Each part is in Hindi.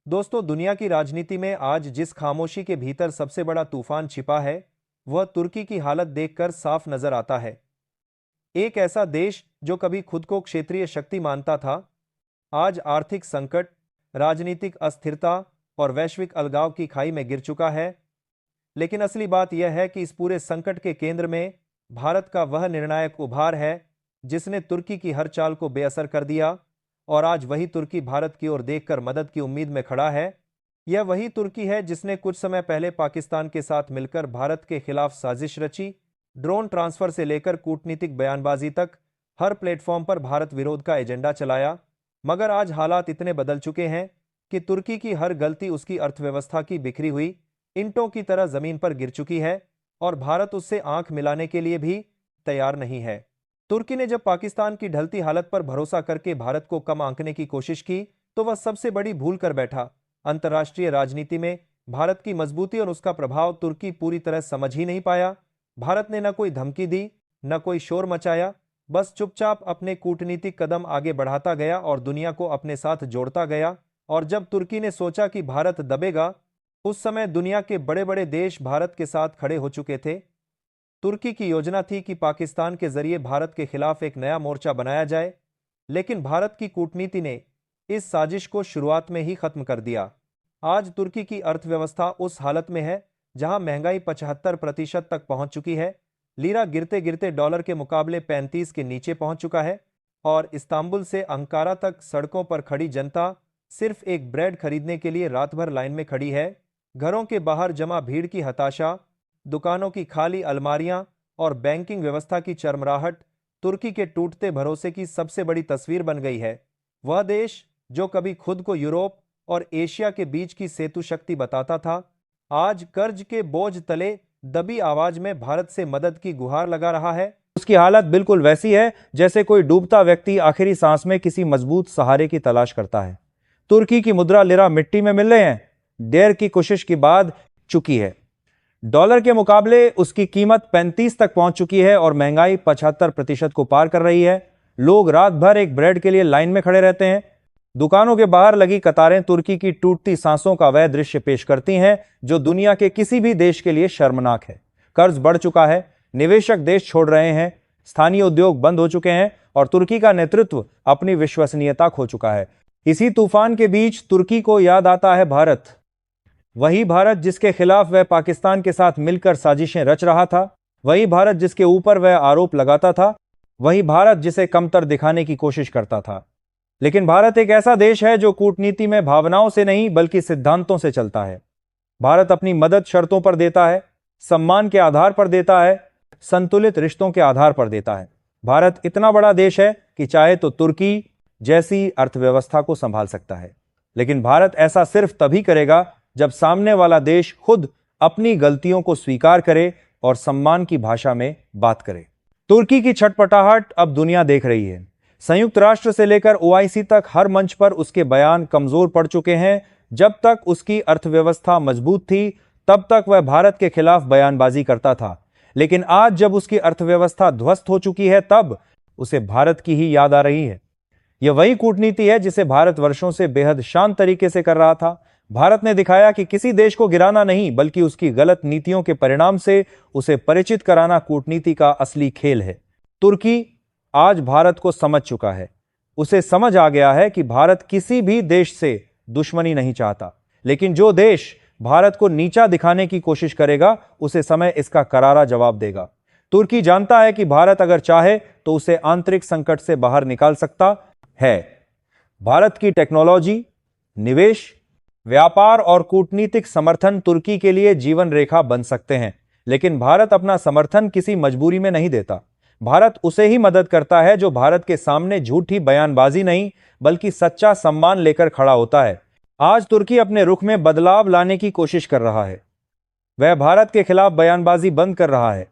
दोस्तों, दुनिया की राजनीति में आज जिस खामोशी के भीतर सबसे बड़ा तूफान छिपा है, वह तुर्की की हालत देखकर साफ नजर आता है। एक ऐसा देश जो कभी खुद को क्षेत्रीय शक्ति मानता था, आज आर्थिक संकट, राजनीतिक अस्थिरता और वैश्विक अलगाव की खाई में गिर चुका है। लेकिन असली बात यह है कि इस पूरे संकट के केंद्र में भारत का वह निर्णायक उभार है जिसने तुर्की की हर चाल को बेअसर कर दिया, और आज वही तुर्की भारत की ओर देखकर मदद की उम्मीद में खड़ा है। यह वही तुर्की है जिसने कुछ समय पहले पाकिस्तान के साथ मिलकर भारत के खिलाफ साजिश रची, ड्रोन ट्रांसफर से लेकर कूटनीतिक बयानबाजी तक हर प्लेटफॉर्म पर भारत विरोध का एजेंडा चलाया। मगर आज हालात इतने बदल चुके हैं कि तुर्की की हर गलती उसकी अर्थव्यवस्था की बिखरी हुई ईंटों की तरह जमीन पर गिर चुकी है, और भारत उससे आंख मिलाने के लिए भी तैयार नहीं है। तुर्की ने जब पाकिस्तान की ढलती हालत पर भरोसा करके भारत को कम आंकने की कोशिश की, तो वह सबसे बड़ी भूल कर बैठा। अंतर्राष्ट्रीय राजनीति में भारत की मजबूती और उसका प्रभाव तुर्की पूरी तरह समझ ही नहीं पाया। भारत ने न कोई धमकी दी, न कोई शोर मचाया, बस चुपचाप अपने कूटनीतिक कदम आगे बढ़ाता गया और दुनिया को अपने साथ जोड़ता गया। और जब तुर्की ने सोचा कि भारत दबेगा, उस समय दुनिया के बड़े बड़े देश भारत के साथ खड़े हो चुके थे। तुर्की की योजना थी कि पाकिस्तान के जरिए भारत के खिलाफ एक नया मोर्चा बनाया जाए, लेकिन भारत की कूटनीति ने इस साजिश को शुरुआत में ही खत्म कर दिया। आज तुर्की की अर्थव्यवस्था उस हालत में है जहां महंगाई 75% तक पहुंच चुकी है, लीरा गिरते गिरते डॉलर के मुकाबले 35 के नीचे पहुंच चुका है, और इस्तांबुल से अंकारा तक सड़कों पर खड़ी जनता सिर्फ एक ब्रेड खरीदने के लिए रात भर लाइन में खड़ी है। घरों के बाहर जमा भीड़ की हताशा, दुकानों की खाली अलमारियां और बैंकिंग व्यवस्था की चरमराहट तुर्की के टूटते भरोसे की सबसे बड़ी तस्वीर बन गई है। वह देश जो कभी खुद को यूरोप और एशिया के बीच की सेतु शक्ति बताता था, आज कर्ज के बोझ तले दबी आवाज में भारत से मदद की गुहार लगा रहा है। उसकी हालत बिल्कुल वैसी है जैसे कोई डूबता व्यक्ति आखिरी सांस में किसी मजबूत सहारे की तलाश करता है। तुर्की की मुद्रा लिरा मिट्टी में मिल रहे हैं, देर की कोशिश के बाद चुकी है। डॉलर के मुकाबले उसकी कीमत 35 तक पहुंच चुकी है और महंगाई 75% को पार कर रही है। लोग रात भर एक ब्रेड के लिए लाइन में खड़े रहते हैं। दुकानों के बाहर लगी कतारें तुर्की की टूटती सांसों का वह दृश्य पेश करती हैं जो दुनिया के किसी भी देश के लिए शर्मनाक है। कर्ज बढ़ चुका है, निवेशक देश छोड़ रहे हैं, स्थानीय उद्योग बंद हो चुके हैं और तुर्की का नेतृत्व अपनी विश्वसनीयता खो चुका है। इसी तूफान के बीच तुर्की को याद आता है भारत, वही भारत जिसके खिलाफ वह पाकिस्तान के साथ मिलकर साजिशें रच रहा था, वही भारत जिसके ऊपर वह आरोप लगाता था, वही भारत जिसे कमतर दिखाने की कोशिश करता था। लेकिन भारत एक ऐसा देश है जो कूटनीति में भावनाओं से नहीं बल्कि सिद्धांतों से चलता है। भारत अपनी मदद शर्तों पर देता है, सम्मान के आधार पर देता है, संतुलित रिश्तों के आधार पर देता है। भारत इतना बड़ा देश है कि चाहे तो तुर्की जैसी अर्थव्यवस्था को संभाल सकता है, लेकिन भारत ऐसा सिर्फ तभी करेगा जब सामने वाला देश खुद अपनी गलतियों को स्वीकार करे और सम्मान की भाषा में बात करे। तुर्की की छटपटाहट अब दुनिया देख रही है। संयुक्त राष्ट्र से लेकर ओआईसी तक हर मंच पर उसके बयान कमजोर पड़ चुके हैं। जब तक उसकी अर्थव्यवस्था मजबूत थी, तब तक वह भारत के खिलाफ बयानबाजी करता था, लेकिन आज जब उसकी अर्थव्यवस्था ध्वस्त हो चुकी है, तब उसे भारत की ही याद आ रही है। यह वही कूटनीति है जिसे भारत वर्षों से बेहद शांत तरीके से कर रहा था। भारत ने दिखाया कि किसी देश को गिराना नहीं बल्कि उसकी गलत नीतियों के परिणाम से उसे परिचित कराना कूटनीति का असली खेल है। तुर्की आज भारत को समझ चुका है। उसे समझ आ गया है कि भारत किसी भी देश से दुश्मनी नहीं चाहता, लेकिन जो देश भारत को नीचा दिखाने की कोशिश करेगा, उसे समय इसका करारा जवाब देगा। तुर्की जानता है कि भारत अगर चाहे तो उसे आंतरिक संकट से बाहर निकाल सकता है। भारत की टेक्नोलॉजी, निवेश, व्यापार और कूटनीतिक समर्थन तुर्की के लिए जीवन रेखा बन सकते हैं, लेकिन भारत अपना समर्थन किसी मजबूरी में नहीं देता। भारत उसे ही मदद करता है जो भारत के सामने झूठी बयानबाजी नहीं बल्कि सच्चा सम्मान लेकर खड़ा होता है। आज तुर्की अपने रुख में बदलाव लाने की कोशिश कर रहा है। वह भारत के खिलाफ बयानबाजी बंद कर रहा है,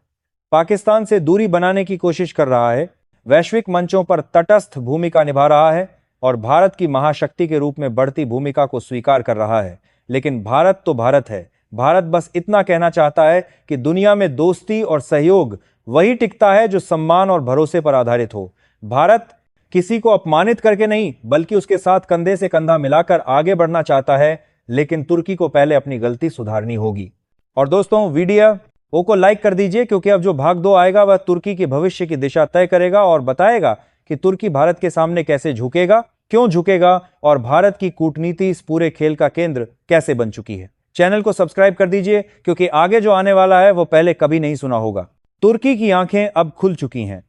पाकिस्तान से दूरी बनाने की कोशिश कर रहा है, वैश्विक मंचों पर तटस्थ भूमिका निभा रहा है और भारत की महाशक्ति के रूप में बढ़ती भूमिका को स्वीकार कर रहा है। लेकिन भारत तो भारत है। भारत बस इतना कहना चाहता है कि दुनिया में दोस्ती और सहयोग वही टिकता है जो सम्मान और भरोसे पर आधारित हो। भारत किसी को अपमानित करके नहीं, बल्कि उसके साथ कंधे से कंधा मिलाकर आगे बढ़ना चाहता है। लेकिन तुर्की को पहले अपनी गलती सुधारनी होगी। और दोस्तों, वीडियो को लाइक कर दीजिए, क्योंकि अब जो भाग 2 आएगा वह तुर्की के भविष्य की दिशा तय करेगा और बताएगा कि तुर्की भारत के सामने कैसे झुकेगा, क्यों झुकेगा और भारत की कूटनीति इस पूरे खेल का केंद्र कैसे बन चुकी है। चैनल को सब्सक्राइब कर दीजिए, क्योंकि आगे जो आने वाला है वो पहले कभी नहीं सुना होगा। तुर्की की आंखें अब खुल चुकी हैं।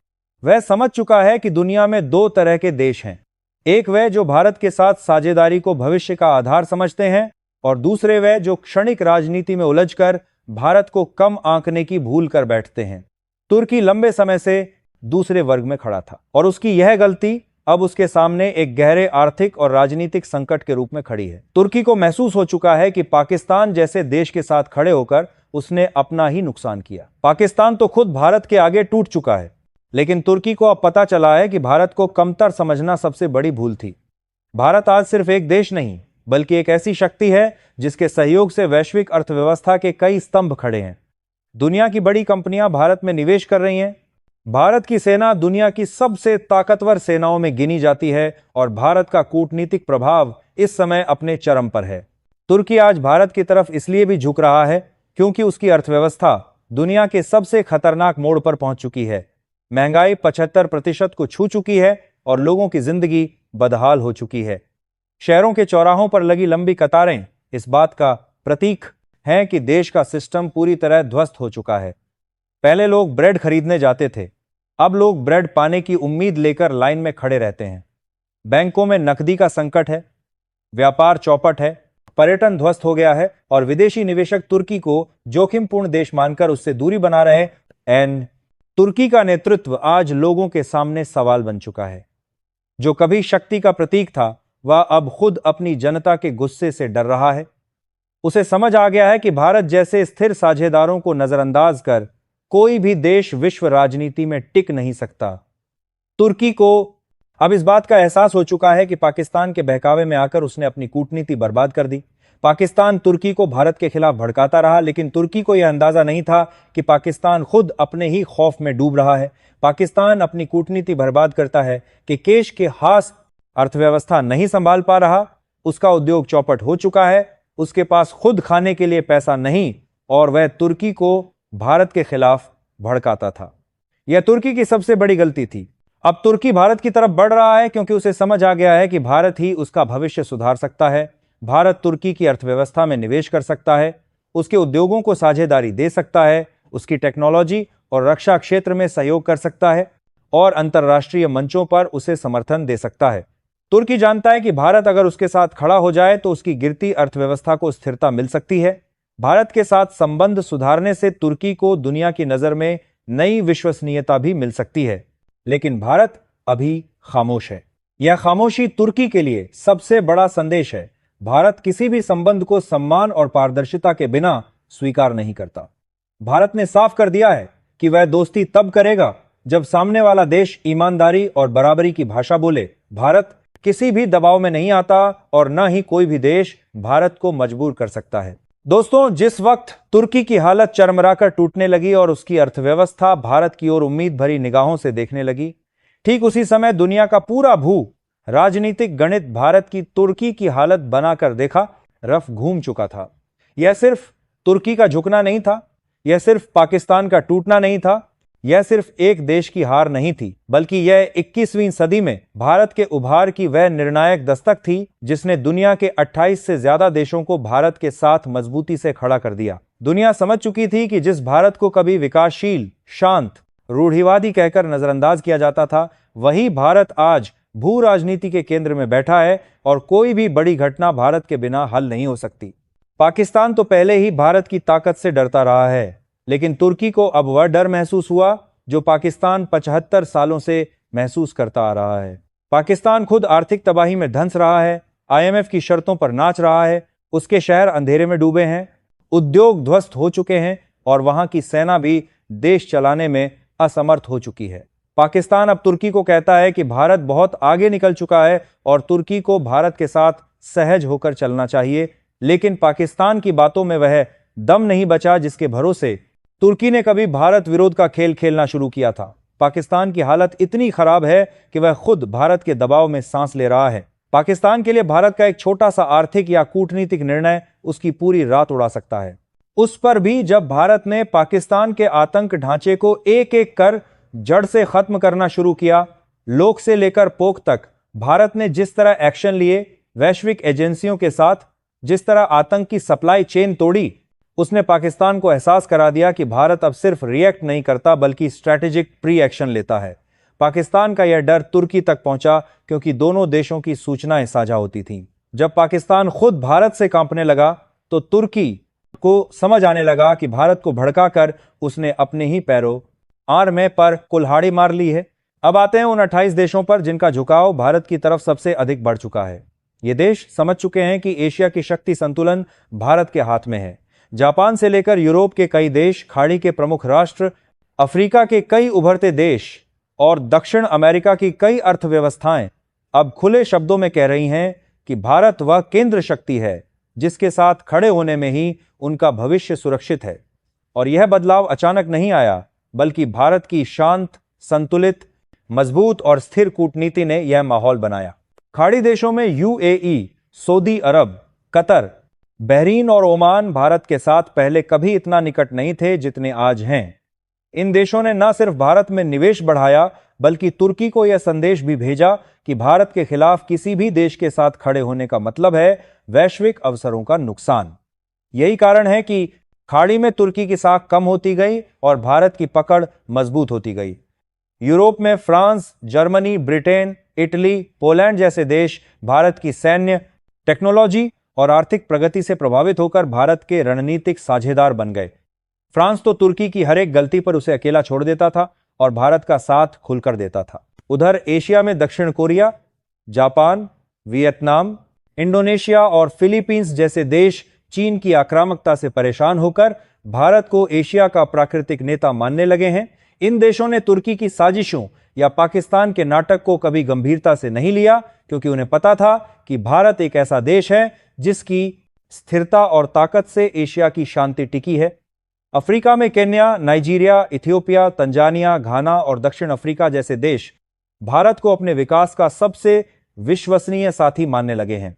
वह समझ चुका है कि दुनिया में 2 तरह के देश हैं। एक वह जो भारत के साथ साझेदारी को भविष्य का आधार समझते हैं, और दूसरे वह जो क्षणिक राजनीति में उलझकर भारत को कम आंकने की भूल कर बैठते हैं। तुर्की लंबे समय से दूसरे वर्ग में खड़ा था और उसकी यह गलती अब उसके सामने एक गहरे आर्थिक और राजनीतिक संकट के रूप में खड़ी है। तुर्की को महसूस हो चुका है कि पाकिस्तान जैसे देश के साथ खड़े होकर उसने अपना ही नुकसान किया। पाकिस्तान तो खुद भारत के आगे टूट चुका है, लेकिन तुर्की को अब पता चला है कि भारत को कमतर समझना सबसे बड़ी भूल थी। भारत आज सिर्फ एक देश नहीं, बल्कि एक ऐसी शक्ति है जिसके सहयोग से वैश्विक अर्थव्यवस्था के कई स्तंभ खड़े हैं। दुनिया की बड़ी कंपनियां भारत में निवेश कर रही हैं। भारत की सेना दुनिया की सबसे ताकतवर सेनाओं में गिनी जाती है और भारत का कूटनीतिक प्रभाव इस समय अपने चरम पर है। तुर्की आज भारत की तरफ इसलिए भी झुक रहा है क्योंकि उसकी अर्थव्यवस्था दुनिया के सबसे खतरनाक मोड़ पर पहुंच चुकी है। महंगाई 75% को छू चुकी है और लोगों की जिंदगी बदहाल हो चुकी है। शहरों के चौराहों पर लगी लंबी कतारें इस बात का प्रतीक हैं कि देश का सिस्टम पूरी तरह ध्वस्त हो चुका है। पहले लोग ब्रेड खरीदने जाते थे, अब लोग ब्रेड पाने की उम्मीद लेकर लाइन में खड़े रहते हैं। बैंकों में नकदी का संकट है, व्यापार चौपट है, पर्यटन ध्वस्त हो गया है और विदेशी निवेशक तुर्की को जोखिमपूर्ण देश मानकर उससे दूरी बना रहे हैं। तुर्की का नेतृत्व आज लोगों के सामने सवाल बन चुका है। जो कभी शक्ति का प्रतीक था, वह अब खुद अपनी जनता के गुस्से से डर रहा है। उसे समझ आ गया है कि भारत जैसे स्थिर साझेदारों को नजरअंदाज कर कोई भी देश विश्व राजनीति में टिक नहीं सकता। तुर्की को अब इस बात का एहसास हो चुका है कि पाकिस्तान के बहकावे में आकर उसने अपनी कूटनीति बर्बाद कर दी। पाकिस्तान तुर्की को भारत के खिलाफ भड़काता रहा, लेकिन तुर्की को यह अंदाजा नहीं था कि पाकिस्तान खुद अपने ही खौफ में डूब रहा है। पाकिस्तान अपनी कूटनीति बर्बाद करता है कि केश के हास अर्थव्यवस्था नहीं संभाल पा रहा, उसका उद्योग चौपट हो चुका है, उसके पास खुद खाने के लिए पैसा नहीं और वह तुर्की को भारत के खिलाफ भड़काता था। यह तुर्की की सबसे बड़ी गलती थी। अब तुर्की भारत की तरफ बढ़ रहा है क्योंकि उसे समझ आ गया है कि भारत ही उसका भविष्य सुधार सकता है। भारत तुर्की की अर्थव्यवस्था में निवेश कर सकता है, उसके उद्योगों को साझेदारी दे सकता है, उसकी टेक्नोलॉजी और रक्षा क्षेत्र में सहयोग कर सकता है और अंतर्राष्ट्रीय मंचों पर उसे समर्थन दे सकता है। तुर्की जानता है कि भारत अगर उसके साथ खड़ा हो जाए तो उसकी गिरती अर्थव्यवस्था को स्थिरता मिल सकती है। भारत के साथ संबंध सुधारने से तुर्की को दुनिया की नजर में नई विश्वसनीयता भी मिल सकती है। लेकिन भारत अभी खामोश है। यह खामोशी तुर्की के लिए सबसे बड़ा संदेश है। भारत किसी भी संबंध को सम्मान और पारदर्शिता के बिना स्वीकार नहीं करता। भारत ने साफ कर दिया है कि वह दोस्ती तब करेगा जब सामने वाला देश ईमानदारी और बराबरी की भाषा बोले। भारत किसी भी दबाव में नहीं आता और न ही कोई भी देश भारत को मजबूर कर सकता है। दोस्तों, जिस वक्त तुर्की की हालत चरमराकर टूटने लगी और उसकी अर्थव्यवस्था भारत की ओर उम्मीद भरी निगाहों से देखने लगी, ठीक उसी समय दुनिया का पूरा भू राजनीतिक गणित भारत की तुर्की की हालत बनाकर देखा रफ घूम चुका था। यह सिर्फ तुर्की का झुकना नहीं था, यह सिर्फ पाकिस्तान का टूटना नहीं था, यह सिर्फ एक देश की हार नहीं थी, बल्कि यह 21वीं सदी में भारत के उभार की वह निर्णायक दस्तक थी जिसने दुनिया के 28 से ज्यादा देशों को भारत के साथ मजबूती से खड़ा कर दिया। दुनिया समझ चुकी थी कि जिस भारत को कभी विकासशील, शांत, रूढ़िवादी कहकर नजरअंदाज किया जाता था, वही भारत आज भू राजनीति के केंद्र में बैठा है और कोई भी बड़ी घटना भारत के बिना हल नहीं हो सकती। पाकिस्तान तो पहले ही भारत की ताकत से डरता रहा है, लेकिन तुर्की को अब वह डर महसूस हुआ जो पाकिस्तान 75 सालों से महसूस करता आ रहा है। पाकिस्तान खुद आर्थिक तबाही में धंस रहा है, IMF की शर्तों पर नाच रहा है, उसके शहर अंधेरे में डूबे हैं, उद्योग ध्वस्त हो चुके हैं और वहां की सेना भी देश चलाने में असमर्थ हो चुकी है। पाकिस्तान अब तुर्की को कहता है कि भारत बहुत आगे निकल चुका है और तुर्की को भारत के साथ सहज होकर चलना चाहिए, लेकिन पाकिस्तान की बातों में वह दम नहीं बचा जिसके भरोसे तुर्की ने कभी भारत विरोध का खेल खेलना शुरू किया था। पाकिस्तान की हालत इतनी खराब है कि वह खुद भारत के दबाव में सांस ले रहा है। पाकिस्तान के लिए भारत का एक छोटा सा आर्थिक या कूटनीतिक निर्णय उसकी पूरी रात उड़ा सकता है। उस पर भी जब भारत ने पाकिस्तान के आतंक ढांचे को एक एक कर जड़ से खत्म करना शुरू किया, लोक से लेकर पोक तक भारत ने जिस तरह एक्शन लिए, वैश्विक एजेंसियों के साथ जिस तरह आतंक की सप्लाई चेन तोड़ी, उसने पाकिस्तान को एहसास करा दिया कि भारत अब सिर्फ रिएक्ट नहीं करता बल्कि स्ट्रैटेजिक प्री एक्शन लेता है। पाकिस्तान का यह डर तुर्की तक पहुंचा क्योंकि दोनों देशों की सूचनाएं साझा होती थीं। जब पाकिस्तान खुद भारत से कांपने लगा तो तुर्की को समझ आने लगा कि भारत को भड़काकर उसने अपने ही पैरों आर में पर कुल्हाड़ी मार ली है। अब आते हैं उन 28 देशों पर जिनका झुकाव भारत की तरफ सबसे अधिक बढ़ चुका है। ये देश समझ चुके हैं कि एशिया की शक्ति संतुलन भारत के हाथ में है। जापान से लेकर यूरोप के कई देश, खाड़ी के प्रमुख राष्ट्र, अफ्रीका के कई उभरते देश और दक्षिण अमेरिका की कई अर्थव्यवस्थाएं अब खुले शब्दों में कह रही हैं कि भारत वह केंद्र शक्ति है जिसके साथ खड़े होने में ही उनका भविष्य सुरक्षित है। और यह बदलाव अचानक नहीं आया, बल्कि भारत की शांत, संतुलित, मजबूत और स्थिर कूटनीति ने यह माहौल बनाया। खाड़ी देशों में यूएई, सऊदी अरब, कतर, बहरीन और ओमान भारत के साथ पहले कभी इतना निकट नहीं थे जितने आज हैं। इन देशों ने न सिर्फ भारत में निवेश बढ़ाया बल्कि तुर्की को यह संदेश भी भेजा कि भारत के खिलाफ किसी भी देश के साथ खड़े होने का मतलब है वैश्विक अवसरों का नुकसान। यही कारण है कि खाड़ी में तुर्की की साख कम होती गई और भारत की पकड़ मजबूत होती गई। यूरोप में France, Germany, Britain, Italy, Poland जैसे देश भारत की सैन्य, टेक्नोलॉजी और आर्थिक प्रगति से प्रभावित होकर भारत के रणनीतिक साझेदार बन गए। फ्रांस तो तुर्की की हर एक गलती पर उसे अकेला छोड़ देता था और भारत का साथ खुलकर देता था। उधर एशिया में दक्षिण कोरिया, जापान, वियतनाम, इंडोनेशिया और फिलीपींस जैसे देश चीन की आक्रामकता से परेशान होकर भारत को एशिया का प्राकृतिक नेता मानने लगे हैं। इन देशों ने तुर्की की साजिशों या पाकिस्तान के नाटक को कभी गंभीरता से नहीं लिया, क्योंकि उन्हें पता था कि भारत एक ऐसा देश है जिसकी स्थिरता और ताकत से एशिया की शांति टिकी है। अफ्रीका में केन्या, नाइजीरिया, इथियोपिया, तंजानिया, घाना और दक्षिण अफ्रीका जैसे देश भारत को अपने विकास का सबसे विश्वसनीय साथी मानने लगे हैं।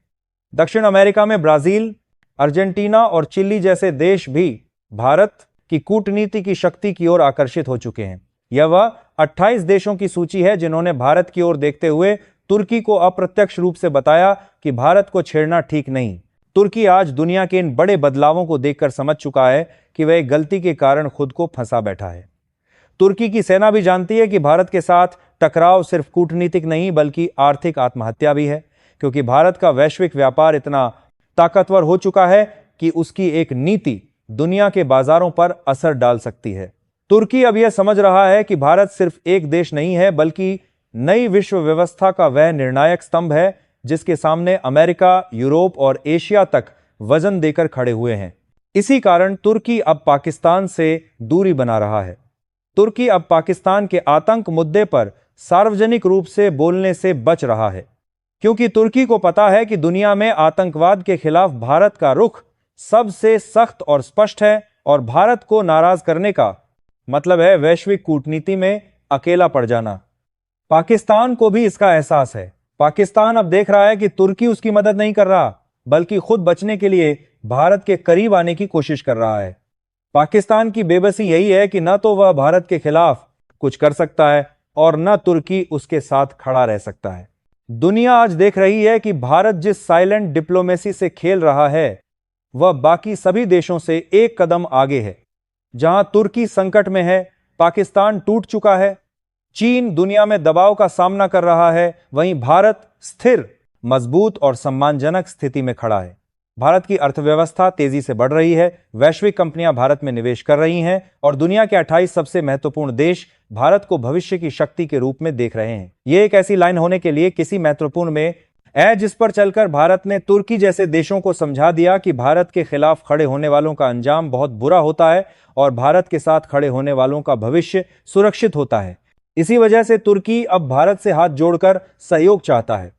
दक्षिण अमेरिका में ब्राजील, अर्जेंटीना और चिली जैसे देश भी भारत की कूटनीति की शक्ति की ओर आकर्षित हो चुके हैं। यह वह 28 देशों की सूची है जिन्होंने भारत की ओर देखते हुए तुर्की को अप्रत्यक्ष रूप से बताया कि भारत को छेड़ना ठीक नहीं। तुर्की आज दुनिया के इन बड़े बदलावों को देखकर समझ चुका है कि वह एक गलती के कारण खुद को फंसा बैठा है। तुर्की की सेना भी जानती है कि भारत के साथ टकराव सिर्फ कूटनीतिक नहीं बल्कि आर्थिक आत्महत्या भी है, क्योंकि भारत का वैश्विक व्यापार इतना ताकतवर हो चुका है कि उसकी एक नीति दुनिया के बाजारों पर असर डाल सकती है। तुर्की अब यह समझ रहा है कि भारत सिर्फ एक देश नहीं है बल्कि नई विश्व व्यवस्था का वह निर्णायक स्तंभ है जिसके सामने अमेरिका, यूरोप और एशिया तक वजन देकर खड़े हुए हैं। इसी कारण तुर्की अब पाकिस्तान से दूरी बना रहा है। तुर्की अब पाकिस्तान के आतंक मुद्दे पर सार्वजनिक रूप से बोलने से बच रहा है, क्योंकि तुर्की को पता है कि दुनिया में आतंकवाद के खिलाफ भारत का रुख सबसे सख्त और स्पष्ट है और भारत को नाराज करने का मतलब है वैश्विक कूटनीति में अकेला पड़ जाना। पाकिस्तान को भी इसका एहसास है। पाकिस्तान अब देख रहा है कि तुर्की उसकी मदद नहीं कर रहा बल्कि खुद बचने के लिए भारत के करीब आने की कोशिश कर रहा है। पाकिस्तान की बेबसी यही है कि न तो वह भारत के खिलाफ कुछ कर सकता है और न तुर्की उसके साथ खड़ा रह सकता है। दुनिया आज देख रही है कि भारत जिस साइलेंट डिप्लोमेसी से खेल रहा है वह बाकी सभी देशों से एक कदम आगे है। जहां तुर्की संकट में है, पाकिस्तान टूट चुका है, चीन दुनिया में दबाव का सामना कर रहा है, वहीं भारत स्थिर, मजबूत और सम्मानजनक स्थिति में खड़ा है। भारत की अर्थव्यवस्था तेजी से बढ़ रही है, वैश्विक कंपनियां भारत में निवेश कर रही हैं और दुनिया के 28 सबसे महत्वपूर्ण देश भारत को भविष्य की शक्ति के रूप में देख रहे हैं। यह एक ऐसी लाइन होने के लिए किसी महत्वपूर्ण में है जिस पर चलकर भारत ने तुर्की जैसे देशों को समझा दिया कि भारत के खिलाफ खड़े होने वालों का अंजाम बहुत बुरा होता है और भारत के साथ खड़े होने वालों का भविष्य सुरक्षित होता है। इसी वजह से तुर्की अब भारत से हाथ जोड़कर सहयोग चाहता है।